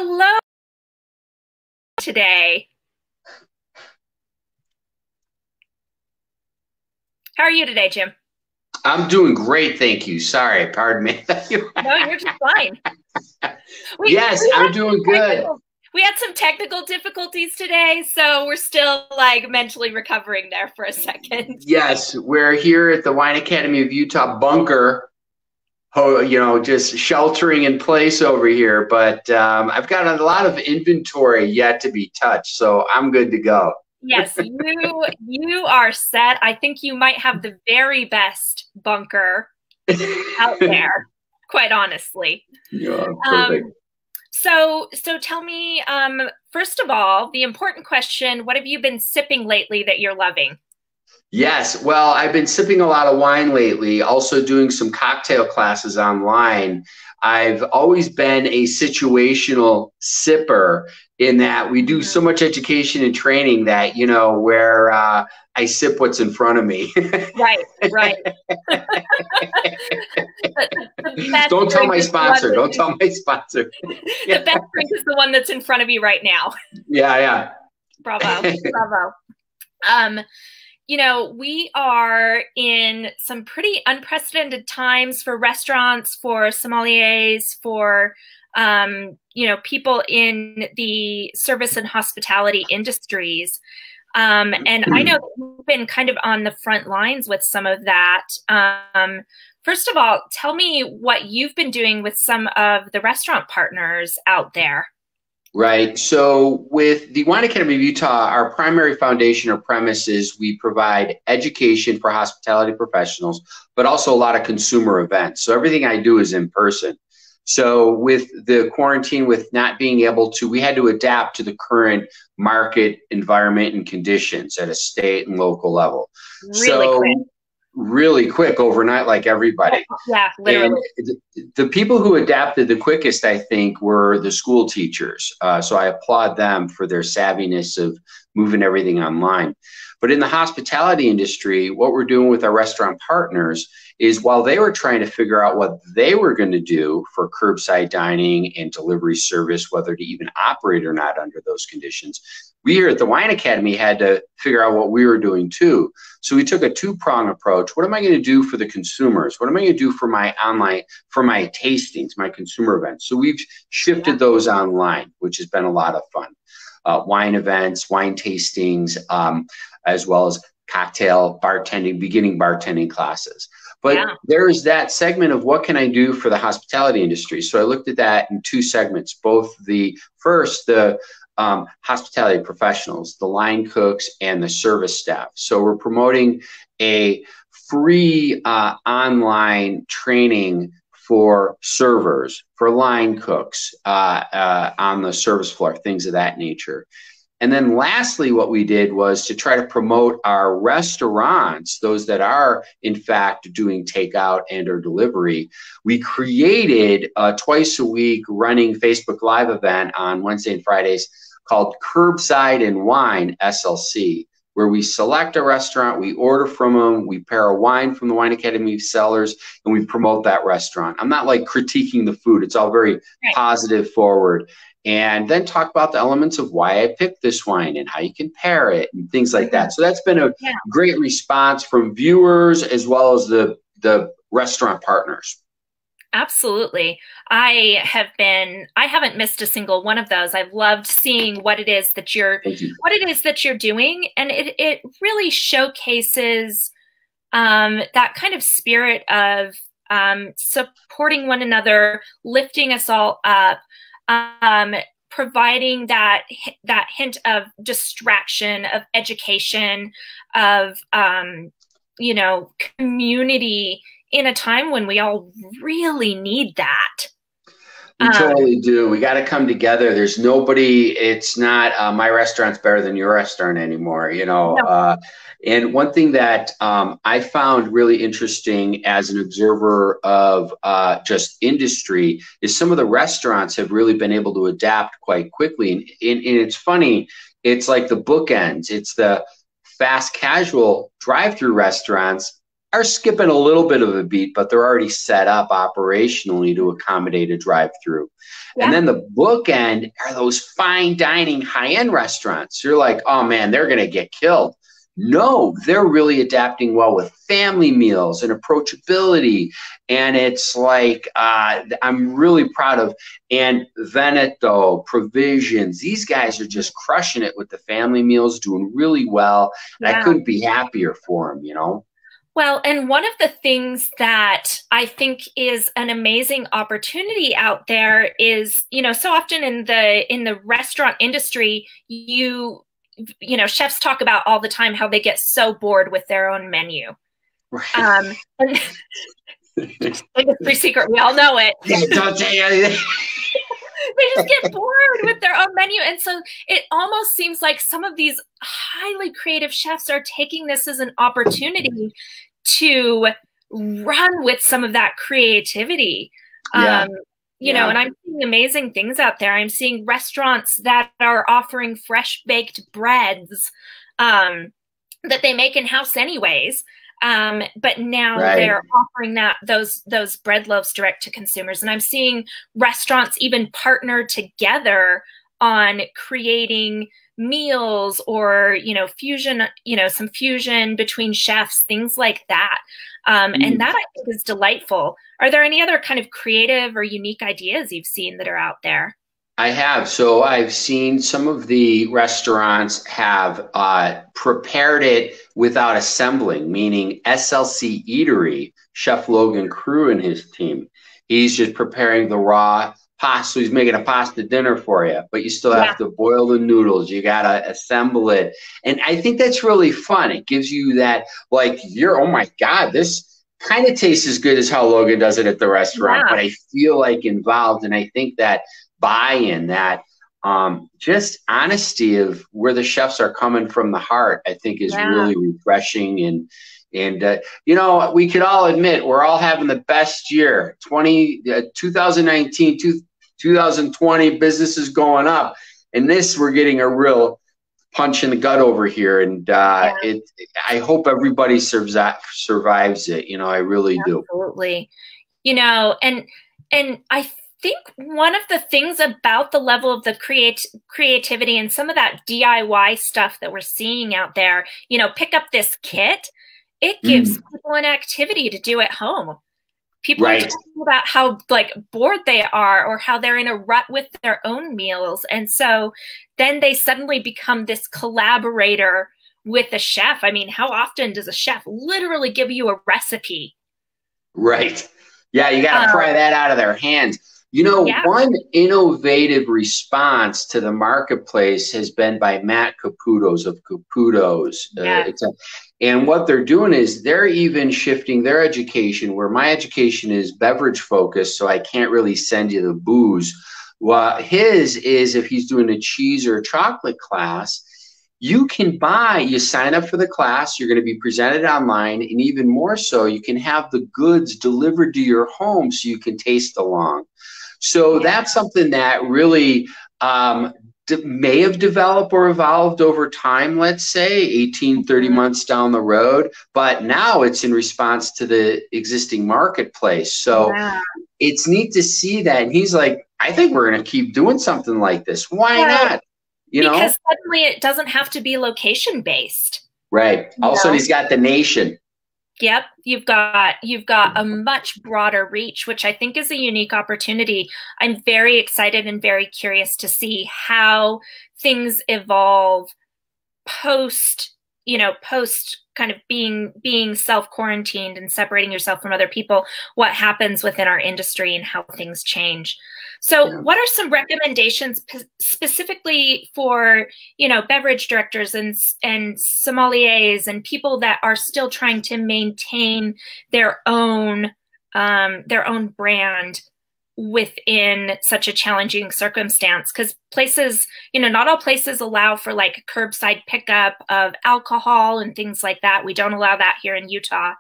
Hello today. How are you today, Jim? I'm doing great, thank you. Sorry, pardon me. No, you're just fine. We Yes, we I'm had doing good. we had some technical difficulties today, so we're still like mentally recovering there for a second. Yes, we're here at the Wine Academy of Utah bunker, just sheltering in place over here. But I've got a lot of inventory yet to be touched, so I'm good to go. Yes, you are set. I think you might have the very best bunker out there, quite honestly. Yeah, Um, perfect. so tell me, first of all, the important question, what have you been sipping lately that you're loving? Yes, well, I've been sipping a lot of wine lately, also doing some cocktail classes online. I've always been a situational sipper in that we do so Mhm. much education and training that, where I sip what's in front of me. Right, right. The best Don't tell drink my is the one sponsor. Don't tell my sponsor. the best drink is the one that's in front of you right now. Yeah, Bravo, yeah. bravo. Um, we are in some pretty unprecedented times for restaurants, for sommeliers, for people in the service and hospitality industries. And I know that you've been kind of on the front lines with some of that. First of all, tell me what you've been doing with some of the restaurant partners out there. Right. So with the Wine Academy of Utah, our primary foundation or premise is we provide education for hospitality professionals, but also a lot of consumer events. So everything I do is in person. So with the quarantine, with not being able to, we had to adapt to the current market environment and conditions at a state and local level. Really quick. So really quick overnight, like everybody. Yeah, And literally. the people who adapted the quickest, I think, were the school teachers. So I applaud them for their savviness of moving everything online. But in the hospitality industry, what we're doing with our restaurant partners is while they were trying to figure out what they were going to do for curbside dining and delivery service, whether to even operate or not under those conditions, we here at the Wine Academy had to figure out what we were doing too. So we took a two-prong approach. What am I going to do for the consumers? What am I going to do for my online, for my tastings, my consumer events? So we've shifted those online, which has been a lot of fun. Wine events, wine tastings, as well as cocktail bartending, beginning bartending classes. But Yeah. there is that segment of what can I do for the hospitality industry? So I looked at that in two segments, both the hospitality professionals, the line cooks, and the service staff. So we're promoting a free online training for servers, for line cooks on the service floor, things of that nature. And then lastly, what we did was to try to promote our restaurants, those that are in fact doing takeout and or delivery. We created a twice a week running Facebook Live event on Wednesday and Fridays called Curbside and Wine SLC, where we select a restaurant, we order from them, we pair a wine from the Wine Academy sellers, and we promote that restaurant. I'm not like critiquing the food. It's all very Right. positive forward. And then talk about the elements of why I picked this wine and how you can pair it and things like that. So that's been a Yeah. great response from viewers as well as the restaurant partners. Absolutely. I haven't missed a single one of those. I've loved seeing Thank you. what it is that you're doing. And it really showcases that kind of spirit of supporting one another, lifting us all up, providing that hint of distraction, of education, of community in a time when we all really need that. We Um, totally do. We got to come together. There's nobody, it's not my restaurant's better than your restaurant anymore, no, And one thing that I found really interesting as an observer of just industry is some of the restaurants have really been able to adapt quite quickly. And it's funny, it's like the bookends. It's the fast casual drive-through restaurants are skipping a little bit of a beat, but they're already set up operationally to accommodate a drive-through. And Yeah. then the bookend are those fine dining high-end restaurants. You're like, oh man, they're going to get killed. No, they're really adapting well with family meals and approachability. And it's like, I'm really proud of, and Veneto, Provisions, these guys are just crushing it with the family meals, doing really well. And I Yeah. couldn't be happier for them, you know? Well, and one of the things that I think is an amazing opportunity out there is, so often in the restaurant industry, chefs talk about all the time how they get so bored with their own menu. Right. And industry secret, we all know it. Yeah, don't say anything. They just get bored with their own menu. And so it almost seems like some of these highly creative chefs are taking this as an opportunity to run with some of that creativity. Yeah. And I'm seeing amazing things out there. I'm seeing restaurants that are offering fresh baked breads that they make in-house anyways. But now they're offering those bread loaves direct to consumers. And I'm seeing restaurants even partner together on creating meals or, fusion, some fusion between chefs, things like that. And that I think is delightful. Are there any other kind of creative or unique ideas you've seen that are out there? I have. So I've seen some of the restaurants have prepared it without assembling, meaning SLC Eatery, Chef Logan Crew and his team. He's just preparing the raw pasta. So he's making a pasta dinner for you, but you still have to boil the noodles. You got to assemble it. And I think that's really fun. It gives you that, like, oh my God, this kind of tastes as good as how Logan does it at the restaurant, but I feel like involved. And I think that buy-in, that just honesty of where the chefs are coming from the heart, I think is really refreshing. And we could all admit we're all having the best year. 2019, 2020, business is going up. And we're getting a real punch in the gut over here. And I hope everybody survives it. I really do. Absolutely. And I think one of the things about the level of the creativity and some of that DIY stuff that we're seeing out there, pick up this kit, it gives people an activity to do at home. People are talking about how bored they are or how they're in a rut with their own meals. And so then they suddenly become this collaborator with a chef. I mean, how often does a chef literally give you a recipe? Right. Yeah, you got to pry that out of their hands. One innovative response to the marketplace has been by Matt Caputo's of Caputo's. And what they're doing is they're even shifting their education, where my education is beverage focused, so I can't really send you the booze. Well, his is, if he's doing a cheese or a chocolate class, you sign up for the class, you're going to be presented online, and even more so, you can have the goods delivered to your home so you can taste along. So that's something that really may have developed or evolved over time, let's say 18, 30 months down the road, but now it's in response to the existing marketplace. So it's neat to see that. And he's like, I think we're going to keep doing something like this. Why not? Because suddenly it doesn't have to be location based. Right. Also, he's got the nation. Yep, you've got a much broader reach, which I think is a unique opportunity. I'm very excited and very curious to see how things evolve post kind of being self-quarantined and separating yourself from other people, what happens within our industry and how things change. So what are some recommendations specifically for, beverage directors and sommeliers and people that are still trying to maintain their own brand within such a challenging circumstance? Because places, not all places allow for curbside pickup of alcohol and things like that. We don't allow that here in Utah.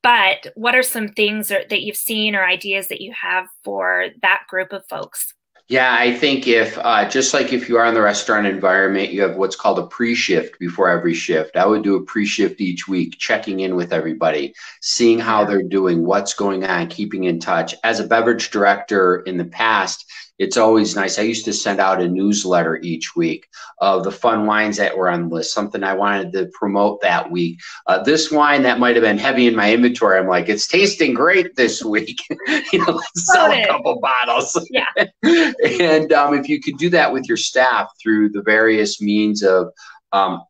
But what are some things that you've seen or ideas that you have for that group of folks? Yeah, I think if just like if you are in the restaurant environment, you have what's called a pre-shift before every shift. I would do a pre-shift each week, checking in with everybody, seeing how Yeah. they're doing, what's going on, keeping in touch. As a beverage director in the past, it's always nice. I used to send out a newsletter each week of the fun wines that were on the list, something I wanted to promote that week. This wine that might have been heavy in my inventory, I'm like, it's tasting great this week. Let's sell a Loaded. couple bottles. Yeah. And if you could do that with your staff through the various means of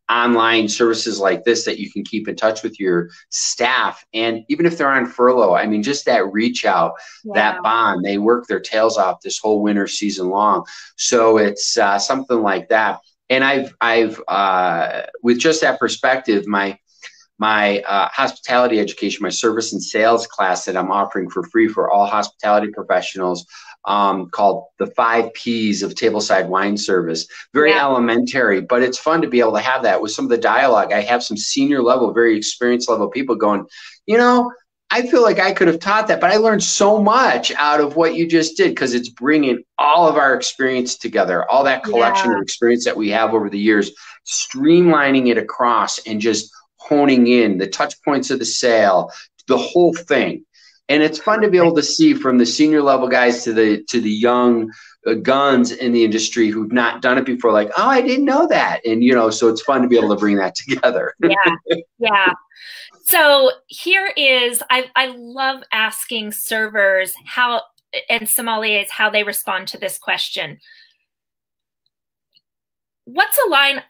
online services like this, that you can keep in touch with your staff. And even if they're on furlough, I mean, just that reach out, Yeah. that bond, they work their tails off this whole winter season long. So it's something like that. And I've with just that perspective, my hospitality education, my service and sales class that I'm offering for free for all hospitality professionals, called the 5 Ps of tableside wine service. Very Yeah. elementary, but it's fun to be able to have that with some of the dialogue. I have some senior level, very experienced level people going, you know, I feel like I could have taught that, but I learned so much out of what you just did, because it's bringing all of our experience together, all that collection Yeah. of experience that we have over the years, streamlining it across and just honing in the touch points of the sale, the whole thing. And it's fun to be able to see from the senior level guys to the young guns in the industry who've not done it before, like, oh, I didn't know that. And, so it's fun to be able to bring that together. Yeah. Yeah. So here is, I love asking servers how and sommeliers how they respond to this question. What's a wine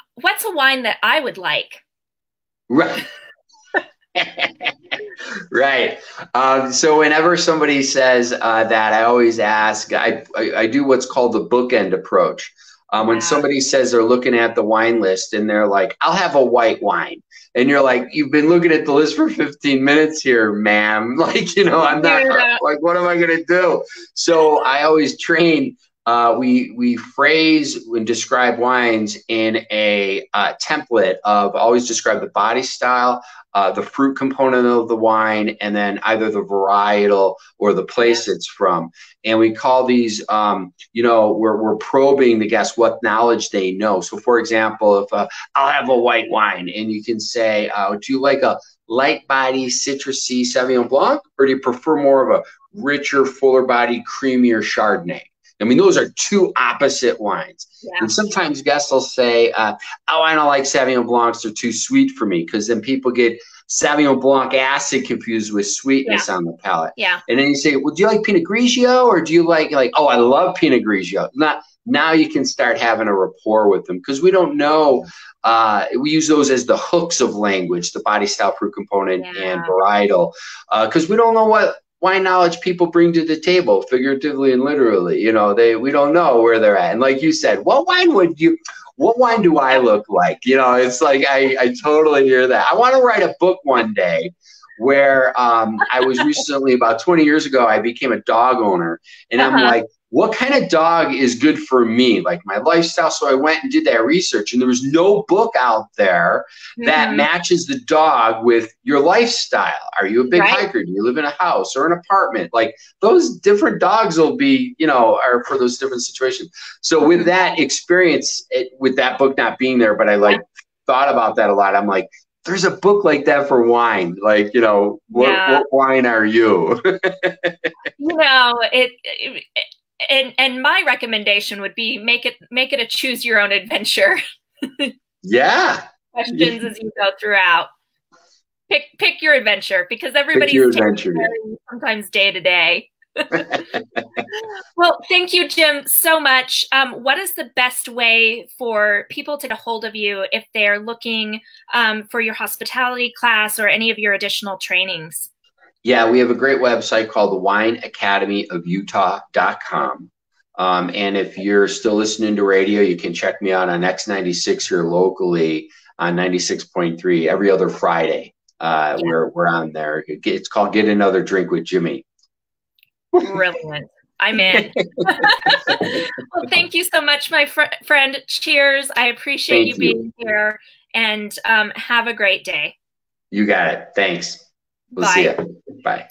that I would like? Right. Right. So whenever somebody says that, I always ask, I do what's called the bookend approach. When somebody says they're looking at the wine list and they're like, I'll have a white wine. And you're like, you've been looking at the list for 15 minutes here, ma'am. Like, I'm not, like, what am I going to do? So I always train, we phrase and describe wines in a template of always describe the body style, the fruit component of the wine, and then either the varietal or the place it's from. And we call these, we're probing the guests what knowledge they know. So for example, if I'll have a white wine, and you can say, do you like a light body, citrusy Sauvignon Blanc, or do you prefer more of a richer, fuller body, creamier Chardonnay? I mean, those are two opposite wines. Yeah. And sometimes guests will say, oh, I don't like Sauvignon Blancs. They're too sweet for me, because then people get Sauvignon Blanc acid confused with sweetness on the palate. Yeah. And then you say, well, do you like Pinot Grigio, or do you like, oh, I love Pinot Grigio? Now you can start having a rapport with them, because we don't know. We use those as the hooks of language, the body style, fruit component, and varietal, because we don't know what wine knowledge people bring to the table, figuratively and literally. We don't know where they're at. And like you said, what wine do I look like? It's like, I totally hear that. I want to write a book one day where I was recently, about 20 years ago, I became a dog owner. And I'm like, what kind of dog is good for me, like my lifestyle? So I went and did that research, and there was no book out there that matches the dog with your lifestyle. Are you a big hiker? Do you live in a house or an apartment? Like, those different dogs will be, are for those different situations. So with that experience, with that book not being there, but I thought about that a lot. I'm like, there's a book like that for wine. Like, what wine are you? And my recommendation would be make it a choose your own adventure. Yeah. Questions as you go throughout. Pick your adventure, because everybody's sometimes day to day. Well, thank you, Jim, so much. What is the best way for people to get a hold of you if they're looking for your hospitality class or any of your additional trainings? Yeah, we have a great website called thewineacademyofutah.com. And if you're still listening to radio, you can check me out on X96 here locally on 96.3 every other Friday. We're on there. It's called Get Another Drink with Jimmy. Brilliant. I'm in. Well, thank you so much, my friend. Cheers. I appreciate you being here, and have a great day. You got it. Thanks. We'll see you. Bye.